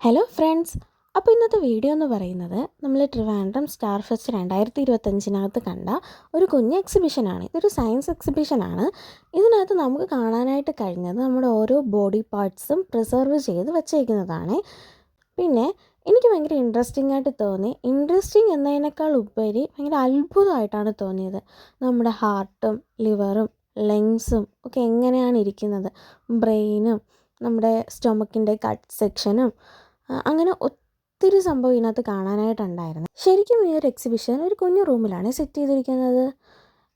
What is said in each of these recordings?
Hello friends. അപ്പോൾ ഇന്നത്തെ video എന്ന് പറയുന്നത് നമ്മൾ ട്രിവാൻഡ്രം സ്റ്റാർ ഫെസ്റ്റ് 2025 കണ്ട ഒരു കുഞ്ഞ് എക്സിബിഷനാണ്. ഇതൊരു സയൻസ് എക്സിബിഷനാണ്. ഇതിനകത്ത് നമുക്ക് കാണാനായിട്ട് കഴിഞ്ഞത് നമ്മുടെ ഓരോ ബോഡി പാർട്സും പ്രിസർവ് ചെയ്ത് വച്ചേക്കുന്നതാണ്. പിന്നെ എനിക്ക് ഭയങ്കര ഇൻട്രസ്റ്റിംഗ് ആയിട്ട് തോന്നി. ഇൻട്രസ്റ്റിംഗ് എന്നതിനേക്കാൾ ഉപരി ഭയങ്കര അത്ഭുതമായിട്ടാണ് തോന്നിയത്. നമ്മുടെ ഹാർട്ടും ലിവറും ലങ്സും ഒക്കെ എങ്ങനെയാണ് ഇരിക്കുന്നത്, ബ്രെയിനും നമ്മുടെ സ്റ്റൊമക്കിൻ്റെ കട്ട് സെക്ഷനും അങ്ങനെ ഒത്തിരി സംഭവം ഇതിനകത്ത് കാണാനായിട്ടുണ്ടായിരുന്നു. ശരിക്കും ഈ ഒരു എക്സിബിഷൻ ഒരു കുഞ്ഞു റൂമിലാണ് സെറ്റ് ചെയ്തിരിക്കുന്നത്.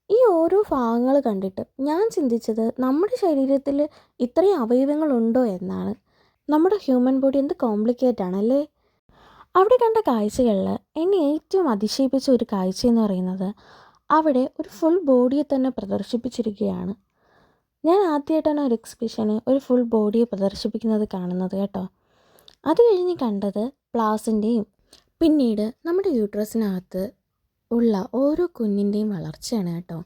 ഈ ഓരോ ഭാഗങ്ങൾ കണ്ടിട്ട് ഞാൻ ചിന്തിച്ചത് നമ്മുടെ ശരീരത്തിൽ ഇത്രയും അവയവങ്ങളുണ്ടോ എന്നാണ്. നമ്മുടെ ഹ്യൂമൻ ബോഡി എന്ത് കോംപ്ലിക്കേറ്റ് ആണല്ലേ. അവിടെ കണ്ട കാഴ്ചകളിൽ എന്നെ ഏറ്റവും അതിശയിപ്പിച്ച ഒരു കാഴ്ച എന്ന് പറയുന്നത് അവിടെ ഒരു ഫുൾ ബോഡിയെ തന്നെ പ്രദർശിപ്പിച്ചിരിക്കുകയാണ്. ഞാൻ ആദ്യമായിട്ടാണ് ഒരു എക്സിബിഷന് ഒരു ഫുൾ ബോഡിയെ പ്രദർശിപ്പിക്കുന്നത് കാണുന്നത് കേട്ടോ. അത് കഴിഞ്ഞ് കണ്ടത് പ്ലാസിൻ്റെയും പിന്നീട് നമ്മുടെ യൂട്രസിനകത്ത് ഉള്ള ഓരോ കുഞ്ഞിൻ്റെയും വളർച്ചയാണ് കേട്ടോ.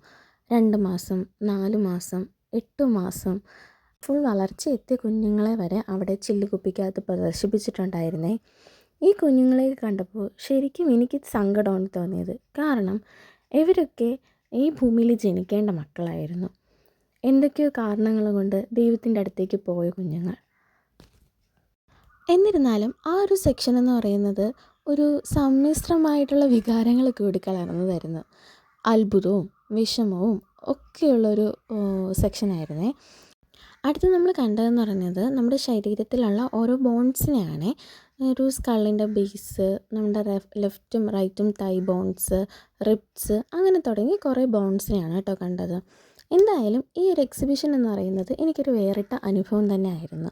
2 മാസം, 4 മാസം, 8 മാസം ഫുൾ വളർച്ച എത്തിയ കുഞ്ഞുങ്ങളെ വരെ അവിടെ ചില്ലുകുപ്പിക്കകത്ത് പ്രദർശിപ്പിച്ചിട്ടുണ്ടായിരുന്നേ. ഈ കുഞ്ഞുങ്ങളെ കണ്ടപ്പോൾ ശരിക്കും എനിക്ക് സങ്കടമാണ് തോന്നിയത്. കാരണം ഇവരൊക്കെ ഈ ഭൂമിയിൽ ജനിക്കേണ്ട മക്കളായിരുന്നു. എന്തൊക്കെയോ കാരണങ്ങൾ കൊണ്ട് ദൈവത്തിൻ്റെ അടുത്തേക്ക് പോയ കുഞ്ഞുങ്ങൾ. എന്നിരുന്നാലും ആ ഒരു സെക്ഷൻ എന്ന് പറയുന്നത് ഒരു സമ്മിശ്രമായിട്ടുള്ള വികാരങ്ങൾ കൂടി കലർന്നതായിരുന്നു. അത്ഭുതവും വിഷമവും ഒക്കെയുള്ളൊരു സെക്ഷനായിരുന്നേ. അടുത്ത് നമ്മൾ കണ്ടതെന്ന് പറയുന്നത് നമ്മുടെ ശരീരത്തിലുള്ള ഓരോ ബോൺസിനെയാണ്. ഒരു സ്കള്ളിൻ്റെ ബേസ്, നമ്മുടെ ലെഫ്റ്റും റൈറ്റും തൈ ബോൺസ്, റിബ്സ്, അങ്ങനെ തുടങ്ങി കുറേ ബോൺസിനെയാണ് കേട്ടോ കണ്ടത്. എന്തായാലും ഈ ഒരു എക്സിബിഷൻ എന്ന് പറയുന്നത് എനിക്കൊരു വേറിട്ട അനുഭവം തന്നെ ആയിരുന്നു.